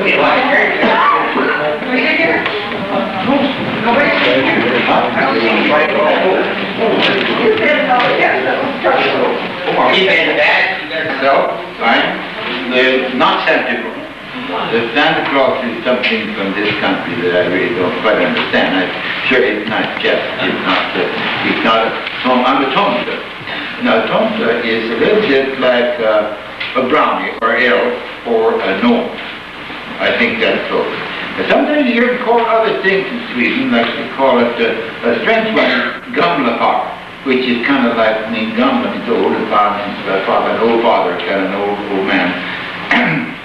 The not Santa Claus. The Santa Claus is something from this country that I really don't quite understand. I'm sure it's not just, it's not I'm a tomte. Now, tomte is a little bit like a brownie or elf or a gnome. I think that's so. Sometimes you hear call other things in Sweden, like they call it a French one, gamla, which is kind of like, I mean, gamla is old, and an old father, kind of an old man.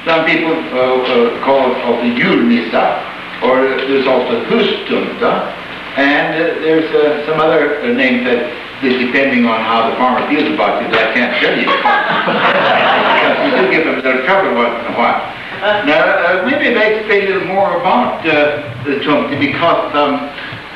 Some people call it also julnissa, or there's also hustumta, and there's some other names that is depending on how the farmer feels about you, that I can't tell you. You do give them a little trouble once in a while. Now, maybe I'd explain a little more about the tomte, because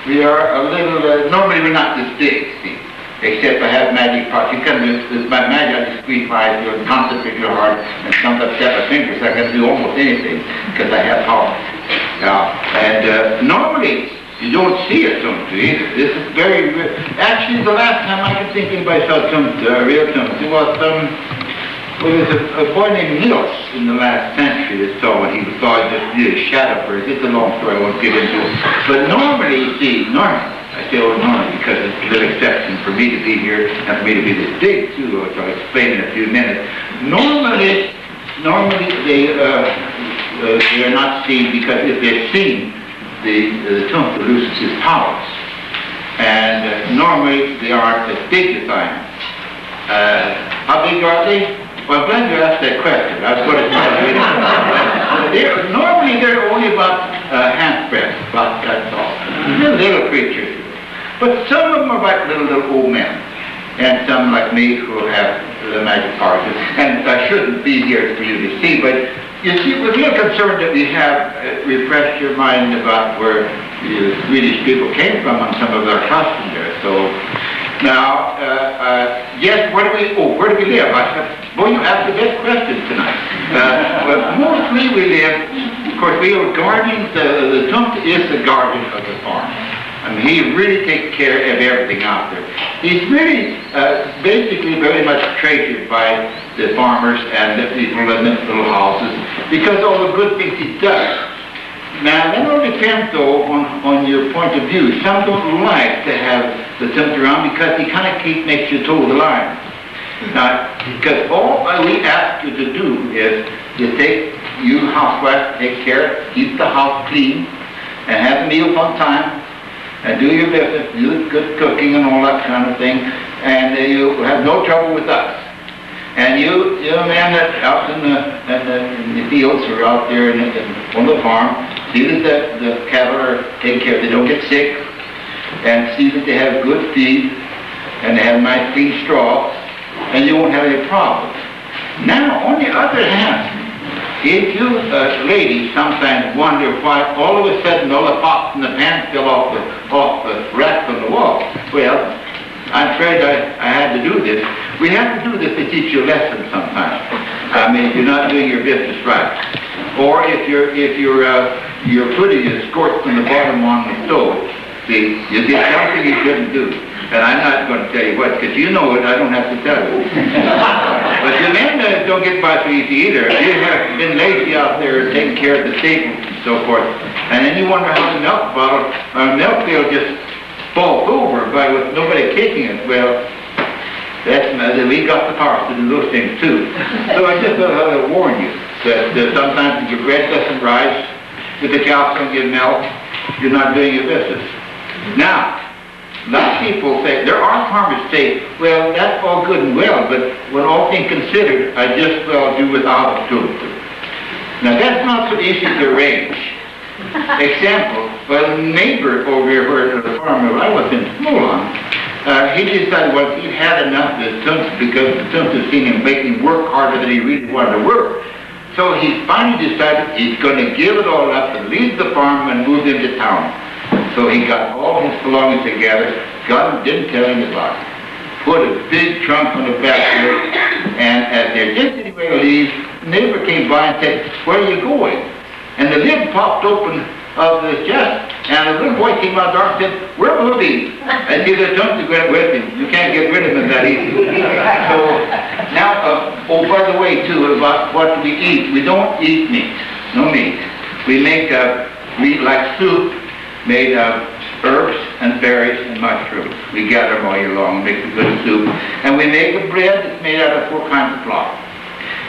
we are a little, normally we're not this big, see, except I have magic parts. You can do, my magic, I squeeze my eyes, you concentrate your heart, and sometimes step my fingers, I can do almost anything, because I have power. And normally, you don't see a tomte either. This is very rare. Actually, the last time I can think anybody saw tomte, real tomte, was a boy named Niels in the last century that saw what he thought just did a shadow for it. It's a long story, I won't get into it. But normally, you see, I say normally because it's a little exception for me to be here and for me to be this big too, which I'll explain in a few minutes. Normally they are not seen, because if they're seen, the tomte loses his powers. And normally they aren't as big as I am. How big are they? Well, I'm glad you asked that question. I was going to try to read it. Normally they're only about handbreadth, about that's all. They're little creatures. But some of them are like little old men. And some like me who have the magic powers. And I shouldn't be here for you to see, but you see, we're a little concerned that we have refreshed your mind about where the Swedish people came from and some of their customs there. So now, yes, where do we live? Boy, you asked the best question tonight. Well, mostly we live, of course, we are guardians. The tomte is the guardian of the farm. I mean, he really takes care of everything out there. He's really, basically very much treasured by the farmers and the people in the little houses, because all the good things he does. Now, that all depends, though, on your point of view. Some don't like to have the tomte around because he kind of makes you toe the line. Now, because all we ask you to do is you housewife, take care, keep the house clean, and have meals on time, and do your business, do good cooking and all that kind of thing, and you have no trouble with us. And you man that out in the fields or out there on the farm, see that the cattle are taken care of, they don't get sick, and see that they have good feed, and they have nice clean straw, and you won't have any problems. Now, on the other hand, if you ladies sometimes wonder why all of a sudden all the pots and the pans fell off the rack on the wall, well, I'm afraid I had to do this. We have to do this to teach you a lesson sometimes. I mean, if you're not doing your business right, or if your pudding is scorched from the bottom on the stove, see, you did something you shouldn't do. And I'm not going to tell you what, because you know it, I don't have to tell you. But the men don't get by so easy either. You have been lazy out there taking care of the tables and so forth. And then you wonder how the milk bottle, milk pail just falls over with nobody kicking it. Well, we got the power to do those things too. So I just thought I would warn you that sometimes if your bread doesn't rise, if the cows don't get milk, you're not doing your business. Now, a lot of people say, there are farmers say, well, that's all good and well, but when all things considered, I just well do without a tomte. Now, that's not so easy to arrange. Example, well, a neighbor over here where the farmer I was in school on, he decided, well, he had enough of the tomte because the tomte seen him making work harder than he really wanted to work. So he finally decided he's going to give it all up and leave the farm and move into town. So he got all his belongings together, didn't tell anybody, put a big trunk on the back of it, and as they're just getting ready to leave, the neighbor came by and said, where are you going? And the lid popped open of the chest, and a little boy came out the ark and said, "We're moving." And he said, "Don't go with him. You can't get rid of him that easy." So now, oh, by the way, too, about what we eat. We don't eat meat. No meat. We make we like soup made of herbs and berries and mushrooms. We gather them all year long, make a good soup. And we make a bread that's made out of 4 kinds of flour.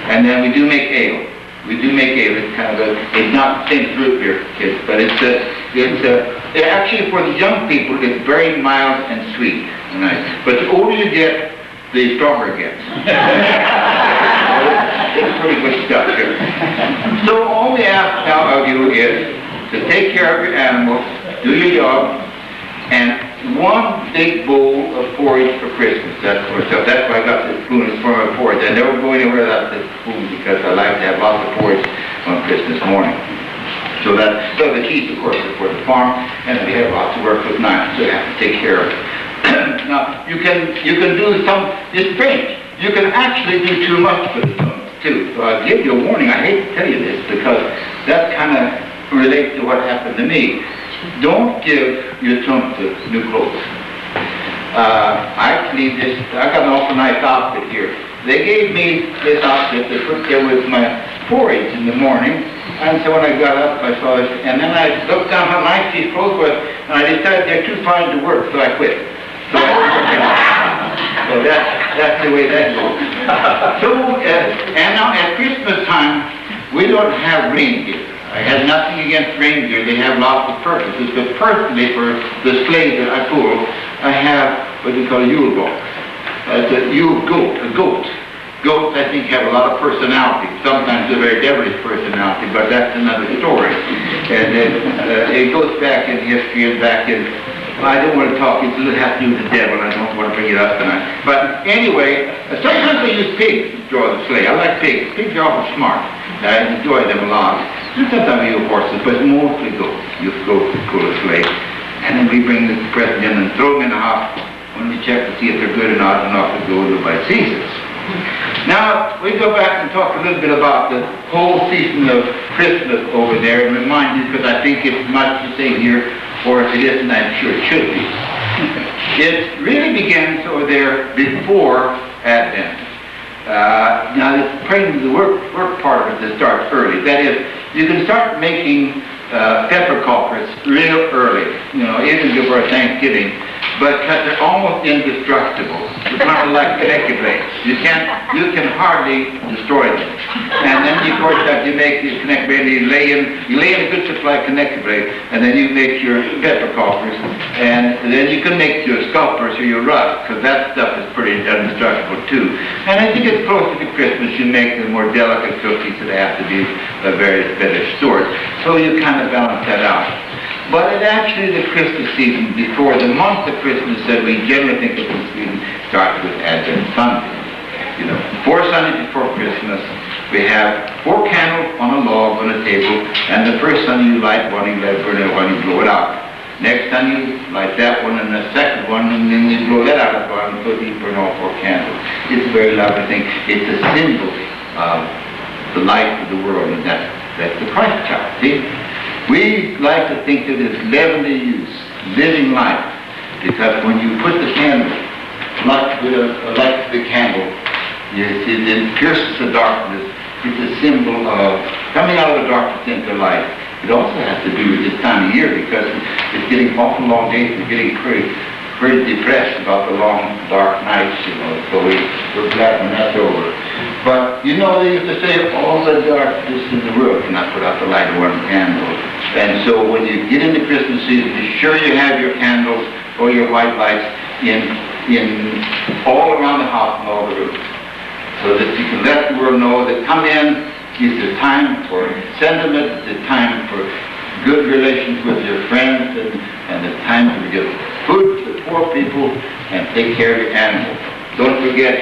And then we do make ale. We do make ale. It's kind of it's not the same root beer, kids, but it's actually for the young people, it's very mild and sweet. Nice. But the older you get, the stronger it gets. It's pretty good stuff here. So all we ask now of you is to take care of your animals, do your job, and 1 big bowl of porridge for Christmas. That's why I got this spoon. It's for my porridge. I never go anywhere without this spoon because I like to have lots of porridge on Christmas morning. So the keys, of course, are for the farm, and we have lots of work with knives, so you have to take care of it. Now, you can do some, it's strange, you can actually do too much with it too. So I'll give you a warning. I hate to tell you this because that kind of relates to what happened to me. Don't give your tomte new clothes. Actually, I got an awful nice outfit here. They gave me this outfit that put there with my porridge in the morning, and so when I got up, I saw it, and then I looked down how nice these clothes were, and I decided they're too fine to work, so I quit. So that's the way that goes. So, and now at Christmas time, we don't have reindeer. I have nothing against reindeer. They have lots of purposes, but personally for the sleigh that I pull, I have what we call a Yule dog. It's a Yule goat, a goat. Goats, I think, have a lot of personality. Sometimes a very devilish personality, but that's another story. And it goes back in history and back in, I don't want to talk, it has to do with the devil, I don't want to bring it up tonight. But anyway, sometimes I use pigs to draw the sleigh. I like pigs. Pigs are awful smart. I enjoy them a lot. And sometimes we use horses, but mostly goats. You go to pull a sleigh. And then we bring the present in and throw them in the house when we check to see if they're good or not, and off to go, and nobody sees us. Now, we go back and talk a little bit about the whole season of Christmas over there, and remind you, because I think it's much the same here, or if it isn't, I'm sure it should be. It really begins over there before Advent. Now, the work part of it that starts early. That is, you can start making peppercorns real early, even before Thanksgiving, but because they're almost indestructible. They're kind of like connected blades. You can hardly destroy them. And then, of course, after you make these connected blades, you lay in a good supply of connected blades, and then you make your peppercorns, and then you can make your scalpers or your rust, because that stuff is pretty indestructible too. And as you get closer to Christmas, you make the more delicate cookies that have to be very better stored. So you kind of balance that out. But it actually, the Christmas season, before the month of Christmas that we generally think of in Sweden, starts with Advent Sunday. 4 Sundays before Christmas, we have 4 candles on a log on a table, and the first Sunday you light one, you let it burn, and one you blow it out. Next Sunday you light that one, and the second one, and then you blow that out as well, and so you burn all 4 candles. It's a very lovely thing. It's a symbol of the light of the world, and that's the Christ child. See? We like to think that it's heavenly use, living life, because when you put the candle, light the candle, it pierces the darkness. It's a symbol of coming out of the darkness into light. It also has to do with this time of year because it's getting awful long days. We're getting pretty depressed about the long, dark nights, so we're glad when that's over. But, they used to say, all the darkness in the world cannot put out the light of one candle. And so when you get into Christmas season, be sure you have your candles or your white lights in all around the house and all the rooms, so that you can let the world know that come in, it's a time for sentiment, it's a time for good relations with your friends, and it's time to give food to the poor people and take care of your animals. Don't forget,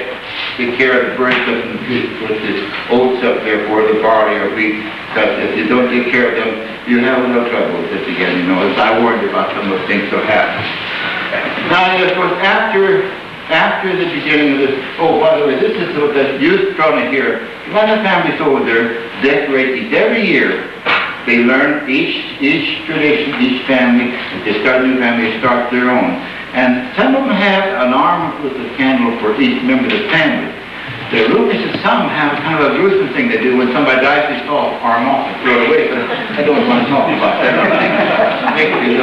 take care of the birds and put this oats up there for the barley or wheat, because if you don't take care of them, you have a little trouble with this again, as I warned you about some of those things that happen. Now, of course, after the beginning of this, by the way, this is what the youth drawn here. A lot of families over there decorate these every year They learn each tradition, each family. If they start a new family, they start their own. And some of them have an arm with a candle for each member of the family. The Lucas, some have kind of a gruesome thing they do when somebody dies. They saw arm off and throw it away. But I don't want to talk about that. It makes me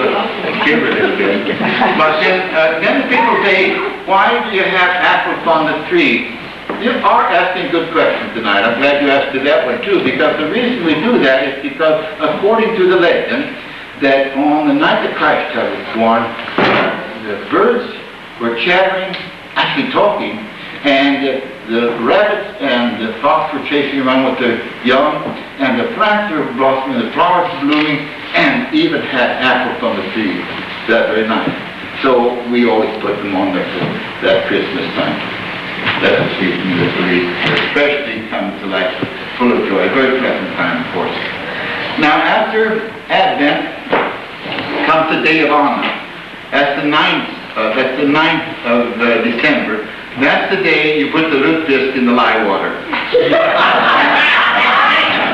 shiver a little bit. But then the people say, why do you have apples on the tree? You are asking good questions tonight. I'm glad you asked that one too, because the reason we do that is because, according to the legend, that on the night that Christ was born, the birds were chattering, actually talking, and the rabbits and the fox were chasing around with their young, and the plants were blossoming, the flowers were blooming, and even had apples on the tree that very night. So we always put them on there for that Christmas time. That's the season that we especially come to like full of joy, a very pleasant time, of course. Now, after Advent comes the Day of Honor. That's the 9th of December. That's the day you put the lutefisk in the lye water.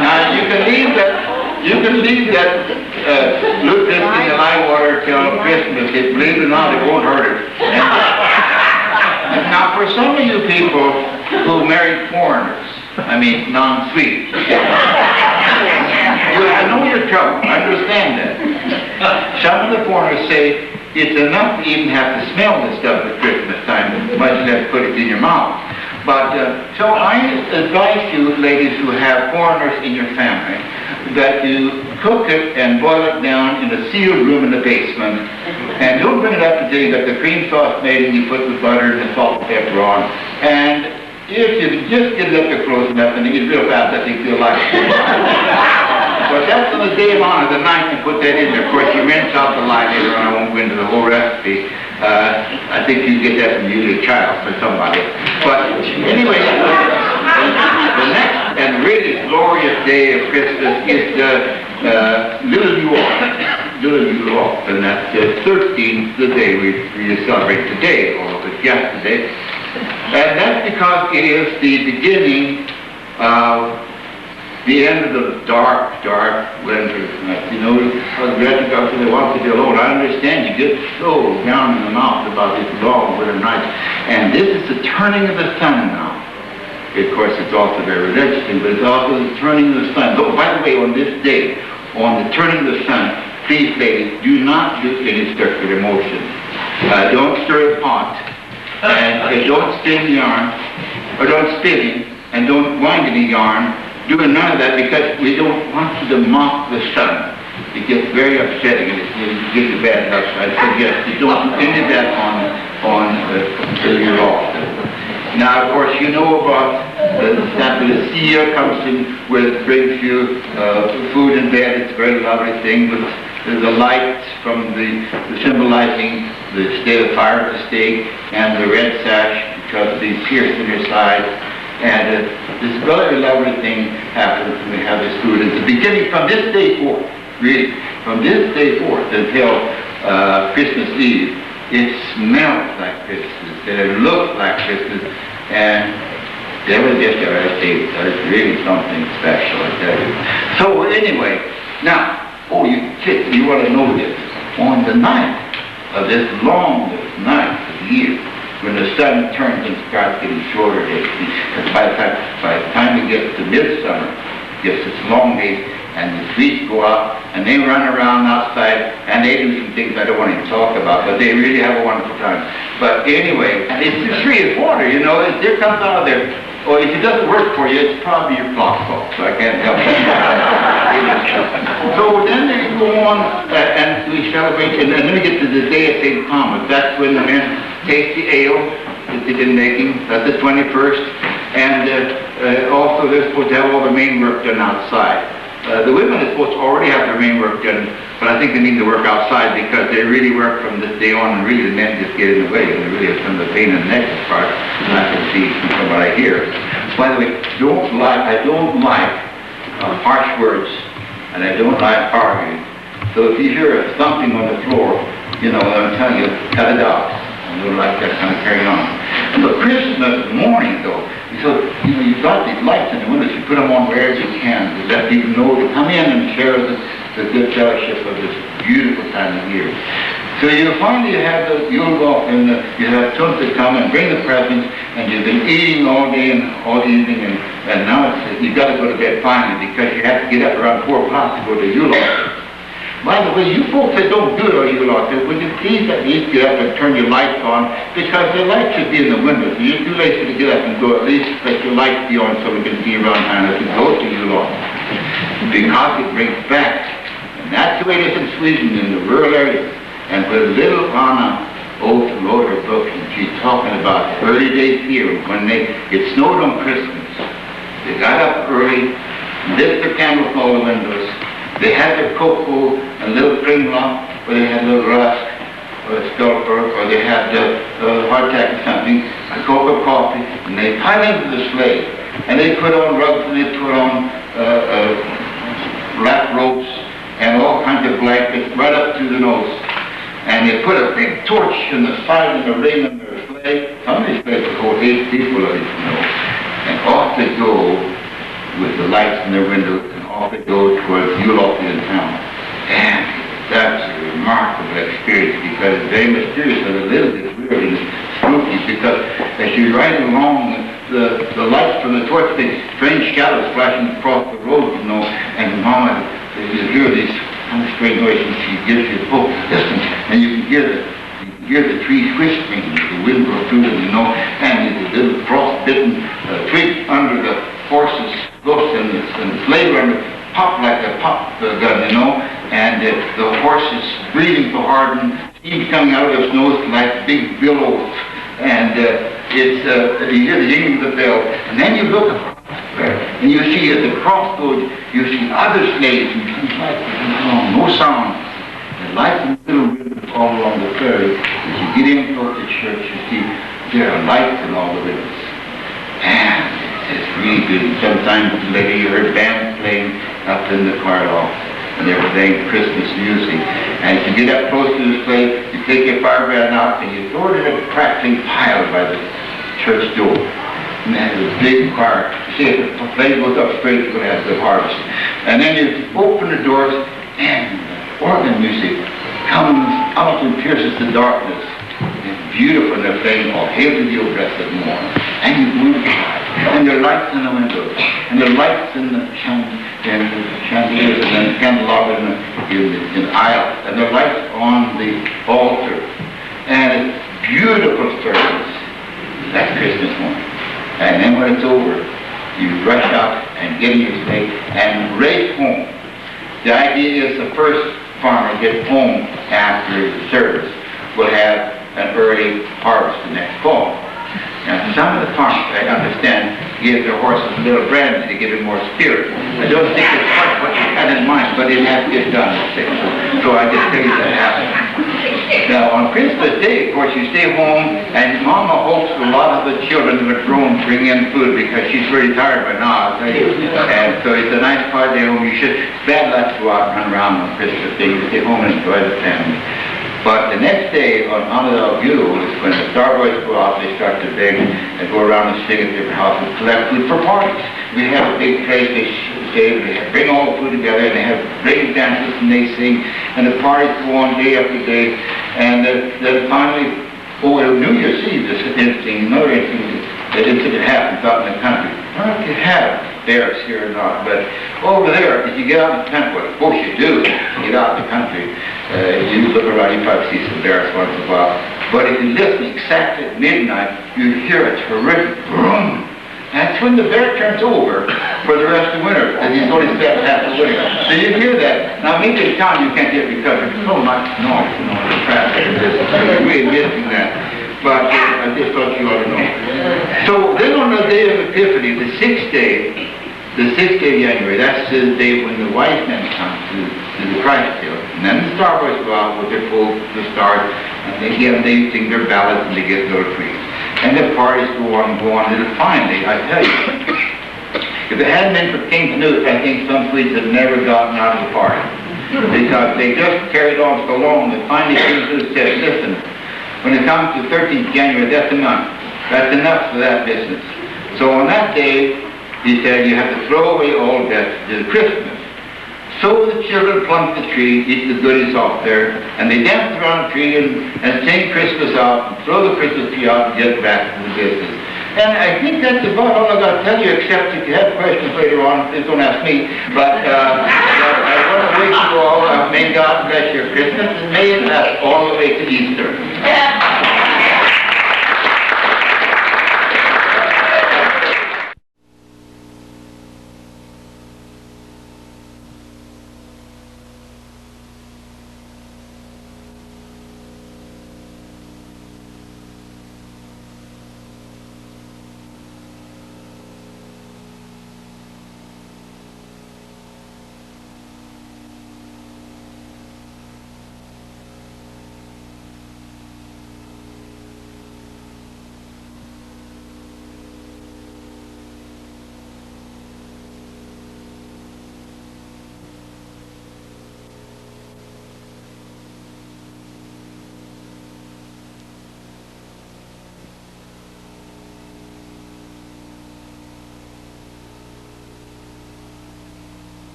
Now, you can leave that lutefisk in the lye water till Christmas. Believe it or not, it won't hurt it. Now, for some of you people who married foreigners, I mean non-Swedes, I know your trouble. I understand that. Some of the foreigners say it's enough to even have to smell this stuff at Christmas time, much less put it in your mouth. But so I advise you, ladies who have foreigners in your family, that you cook it and boil it down in a sealed room in the basement. And don't bring it up until you got the cream sauce made and you put the butter and the salt and pepper on. And if you just get it up there close enough and it gets real fast, I think you'll like it. But that's on the Day of Honor, the 9th, you put that in there. Of course, you rinse out the lye later on. I won't go into the whole recipe. I think you get that from usually a child or somebody. But anyway, the next and really glorious day of Christmas is Little Yule, and that's the 13th, the day we celebrate today, or it was yesterday. And that's because it is the beginning of the end of the dark winter. You know, they want to be alone. I understand you get so down in the mouth about these long winter nights. And this is the turning of the sun now. Of course, it's also very religious thing, but it's also the turning of the sun. Oh, by the way, on this day, on the turning of the sun, please, ladies, do not do any circular motion. Don't stir the pot, and don't spin the yarn, or don't spin it, and don't wind any yarn. Do none of that because we don't want you to mock the sun. It gets very upsetting and it gives you bad health. I suggest you don't do any of that until you're off. Now, of course, you know about the seer comes in with brings you food in bed. It's a very lovely thing with the lights from the symbolizing the fire of the stake and the red sash because he's pierced in your side. And this very lovely thing happens when we have this food. It's the beginning from this day forth, really, from this day forth until Christmas Eve. It smells like Christmas, and it looks like Christmas, and there was just it's really something special, I tell you. So anyway, now, you want to know this. On the night of this longest night of the year, when the sun turns and starts getting shorter days, because by the time it gets to midsummer, it gets this long days, and the trees go out, and they run around outside, and they do some things I don't want to talk about, but they really have a wonderful time. But anyway, it's the tree of water, you know, it comes out of there. Or if it doesn't work for you, it's probably your clock's fault, so I can't help it. So then they go on, and we celebrate, and then we get to the day of St. Thomas. That's when the men taste the ale that they've been making. That's the 21st. And also they're supposed to have all the main work done outside. The women are supposed to already have their main work done, but I think they need to work outside because they really work from this day on, and really the men just get in the way, and they really have some of the pain in the neck part, and I can see from what I hear. By the way, I don't like harsh words, and I don't like arguing. So if you hear something on the floor, you know, I'm telling you, cut it out. I don't like that kind of carrying on. But Christmas morning, though, so, you know, you've got these lights in the windows, you put them on wherever you can, the left people know to come in and share the good fellowship of this beautiful time of year. So you finally have the Yule log, and you have tomte come and bring the presents, and you've been eating all day and all evening, and now you've got to go to bed finally because you have to get up around 4 o'clock to go to Yule log. By the way, you folks that don't do it on Yule log, would you please at least get up and turn your lights on, because the light should be in the window. So you're too lazy to get up and go, at least let your lights be on so we can see around town as we go to Yule log. Because it brings back, and that's the way it is in Sweden, in the rural areas. And with little Anna Oath wrote her book, and she's talking about early days here when it snowed on Christmas. They got up early, lit their candles in all the windows. They had their cocoa and little cream lump, or they had a little rusk, or a stulper, or they had hardtack or something, a cup of coffee, and they piled into the sleigh. And they put on rugs, and they put on wrap ropes, and all kinds of blankets right up to the nose. And they put a big torch in the side of the ring of their sleigh. Some of these sleighs would hold 8 people, I didn't know. And off they go with the lights in their windows, and off they go towards Yule log in town. And that's a remarkable experience because it's very mysterious and a little bit weird and spooky, because as you ride along, the lights from the torch, these strange shadows flashing across the road, you know, and Mama, you hear these kind of strange noises, and she gives you, oh, listen, and you can hear the trees whispering, the wind blows through them, you know, and there's a little frost-bitten twig under the horse's hoofs, and the sleigh runner pop like a pop gun, you know, and the horse is breathing so hard, and steam's coming out of his nose like big billows, and you hear the jingling of the bell, and then you look and you see at the crossroads, you see other sleighs, and some lights along, no sound. The lights in the little windows all along the prairie. As you get in toward the church, you see there are lights in all the windows. And it's really good. And sometimes later you heard bands playing up in the choir loft, and they were playing Christmas music. And as you get up close to the sleigh, you take your fire brand out and you throw it in a crackling pile by the church door. And they have a big choir. You see, if the flame goes up straight, you're going to have good harvest. And then you open the doors, and organ music comes out and pierces the darkness. It's beautiful, and they're playing all Hail to Thee, O Blessed Morn. And you move aside, and there are lights in the windows, and there are lights in the chandeliers, and then the candelabra in the aisle, and there are lights on the altar. And it's beautiful service. That's Christmas morning. And then when it's over, you rush out and get in your sleigh and race home. The idea is the first farmer gets home after the service will have an early harvest the next fall. Now, some of the farmers, I understand, give their horses a little brandy to give it more spirit. I don't think it's quite what you had in mind, but it has to get done. So I just tell you that happened. Now, on Christmas Day, of course, you stay home, and Mama hopes a lot of the children that are grown bring in food because she's pretty tired by now, I'll tell you. And so it's a nice party home. You should, bad luck to go out and run around on Christmas Day. You stay home and enjoy the family. But the next day, on Anna Yule, is when the Star Boys go out, they start to beg and go around and sing at different houses, collect food for parties. We have a big place, they bring all the food together, and they have great dances, and they sing, and the parties go on day after day, and then finally, New Year's Eve, this is interesting, another interesting incident happens out in the country. I don't know if you have bears here or not, but over there, if you get out in the country, well, of course you do, you get out in the country, you look around, you probably see some bears once in a while, but if you listen exactly at midnight, you hear a terrific boom. That's when the bear turns over for the rest of the winter, and he's only spent half the winter. So you hear that. Now, maybe in town you can't get it because there's so much noise, you know, the traffic and this. You're really missing that. But I just thought you ought to know. So then on the day of Epiphany, the sixth day of January, that's the day when the wise men come to the Christ hill. And then the Star Boys go out with their full the stars, and they sing their ballads and they get little trees. And the parties go on, and finally, I tell you, if it hadn't been for King Canute, I think some Swedes had never gotten out of the party. Because they just carried on so long that finally King Canute said, listen, when it comes to 13th January, that's enough. That's enough for that business. So on that day, He said, you have to throw away all debt till Christmas. So the children plumped the tree, eat the goodies off there, and they dance around the tree and sing Christmas out, and throw the Christmas tree out and get back to the business. And I think that's about all I got to tell you, except if you have questions later on, please don't ask me. But I want to wish you all, may God bless your Christmas, and may it last all the way to Easter.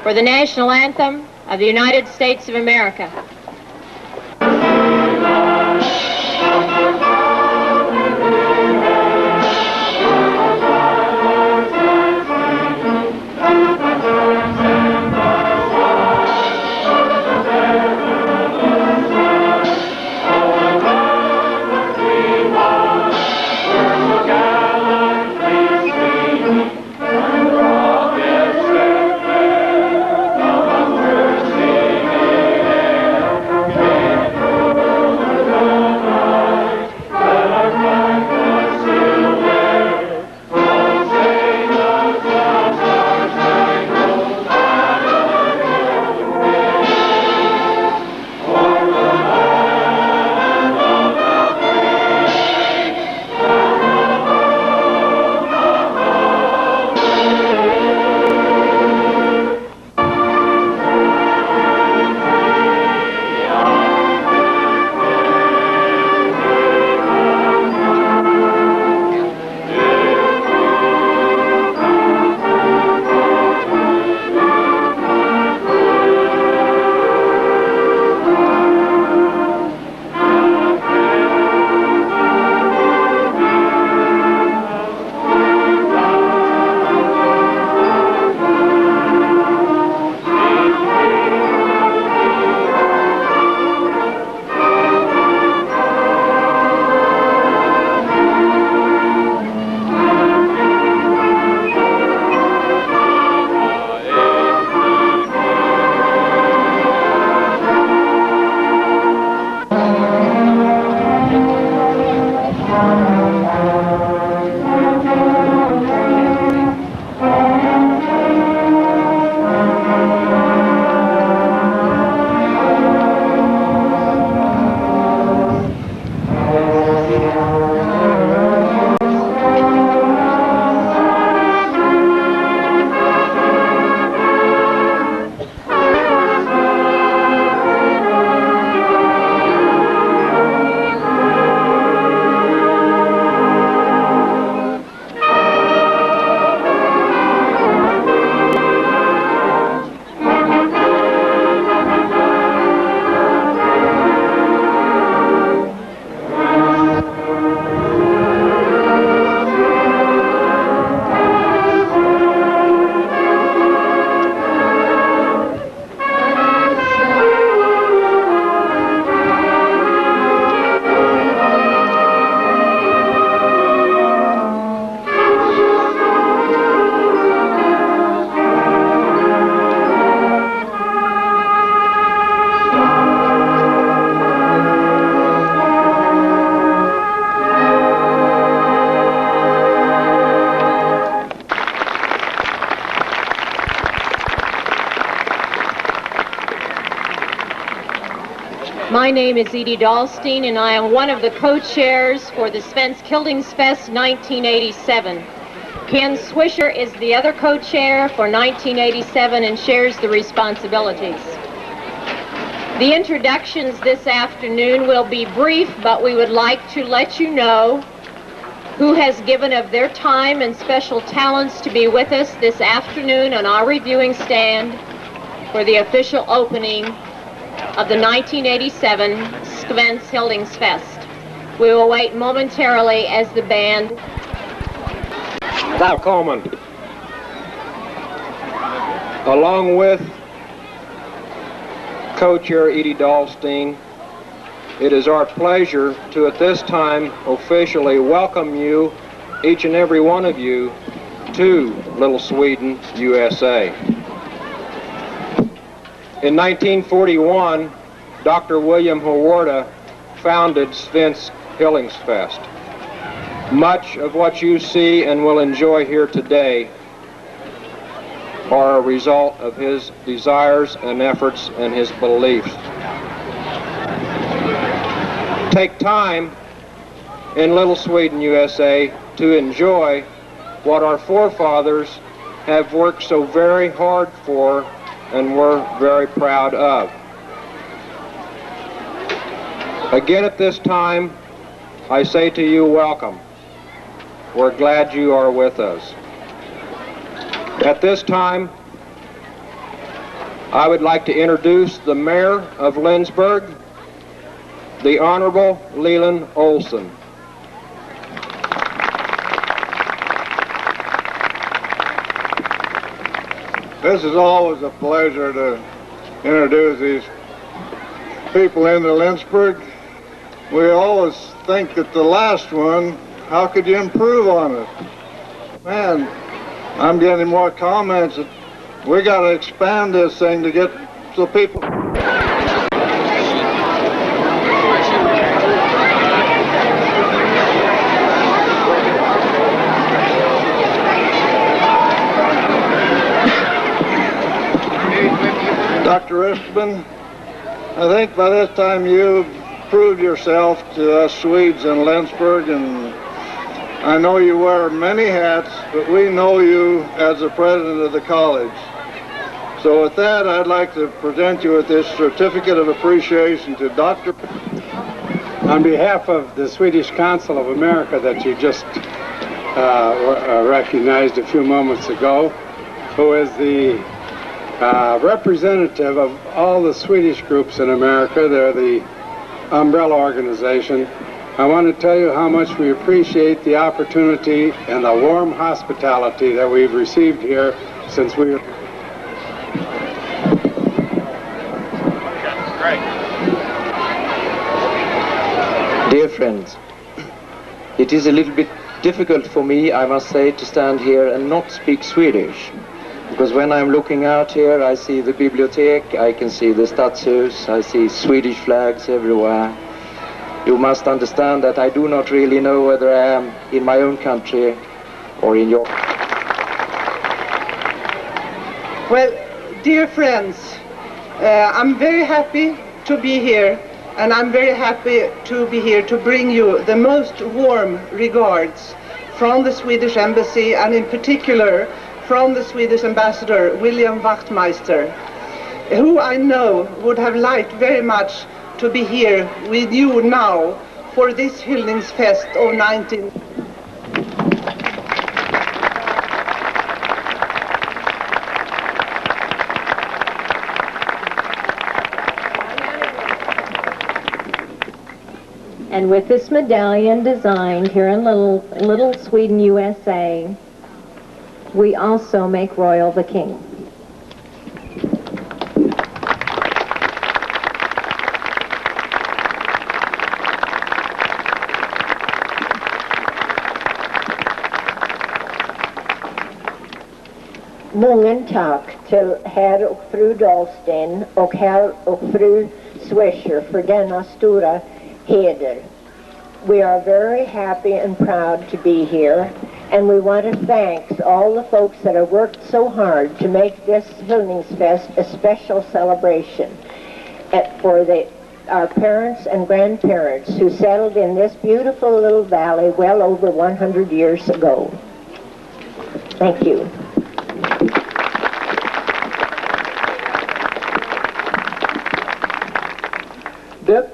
For the national anthem of the United States of America. My name is Edie Dahlstein, and I am one of the co-chairs for the Svensk Hyllningsfest 1987. Ken Swisher is the other co-chair for 1987 and shares the responsibilities. The introductions this afternoon will be brief, but we would like to let you know who has given of their time and special talents to be with us this afternoon on our reviewing stand for the official opening of the 1987 Svensk Hyllningsfest. We will wait momentarily as the band... Välkommen. Along with co-chair Edie Dahlstein, it is our pleasure to at this time officially welcome you, each and every one of you, to Little Sweden, USA. In 1941, Dr. William Hawarda founded Svensk Hyllningsfest. Much of what you see and will enjoy here today are a result of his desires and efforts and his beliefs. Take time in Little Sweden, USA to enjoy what our forefathers have worked so very hard for and we're very proud of. Again at this time, I say to you, welcome. We're glad you are with us. At this time, I would like to introduce the Mayor of Lindsborg, the Honorable Leland Olson. This is always a pleasure to introduce these people into Lindsborg. We always think that the last one, how could you improve on it? Man, I'm getting more comments that we got to expand this thing to get so people... Dr. Eastman, I think by this time you've proved yourself to us Swedes in Lindsborg, and I know you wear many hats, but we know you as the president of the college. So with that, I'd like to present you with this certificate of appreciation to Dr. On behalf of the Swedish Council of America that you just recognized a few moments ago, who is the representative of all the Swedish groups in America, they're the umbrella organization, I want to tell you how much we appreciate the opportunity and the warm hospitality that we've received here since we were... Dear friends, it is a little bit difficult for me, I must say, to stand here and not speak Swedish. Because when I'm looking out here, I see the bibliotek, I can see the Stadshus, I see Swedish flags everywhere. You must understand that I do not really know whether I am in my own country or in your... Well, dear friends, I'm very happy to be here, and I'm very happy to be here to bring you the most warm regards from the Swedish Embassy, and in particular from the Swedish Ambassador William Wachtmeister, who I know would have liked very much to be here with you now for this Hyllningsfest of 19... And with this medallion designed here in Little Sweden, USA, we also make royal the king. Många tack till herr och fru Dahlsten och herr och fru Swisher för denna stora heder. We are very happy and proud to be here, and we want to thank all the folks that have worked so hard to make this Hyllningsfest a special celebration for our parents and grandparents who settled in this beautiful little valley well over 100 years ago. Thank you.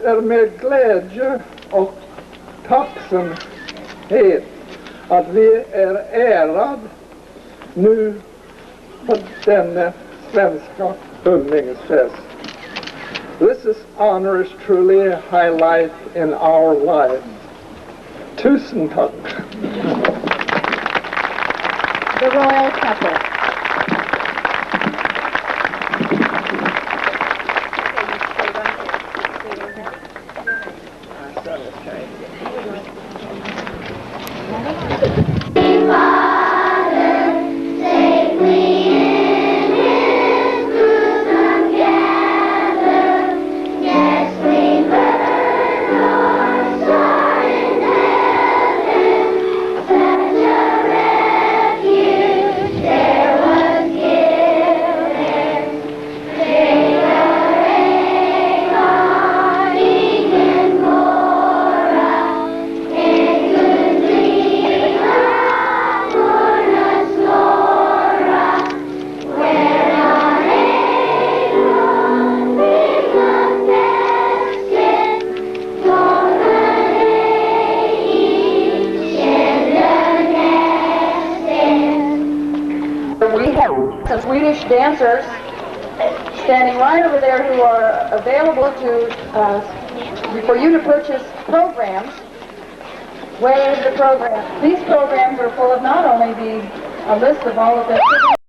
är med glädje och tacksamhet att vi är ärad nu på denna svenska hyllningsfest. This honor is truly a highlight in our life. Tusen tack. The royal couple. Some Swedish dancers standing right over there who are available for you to purchase programs. Where is the program? These programs are full of not only a list of all of the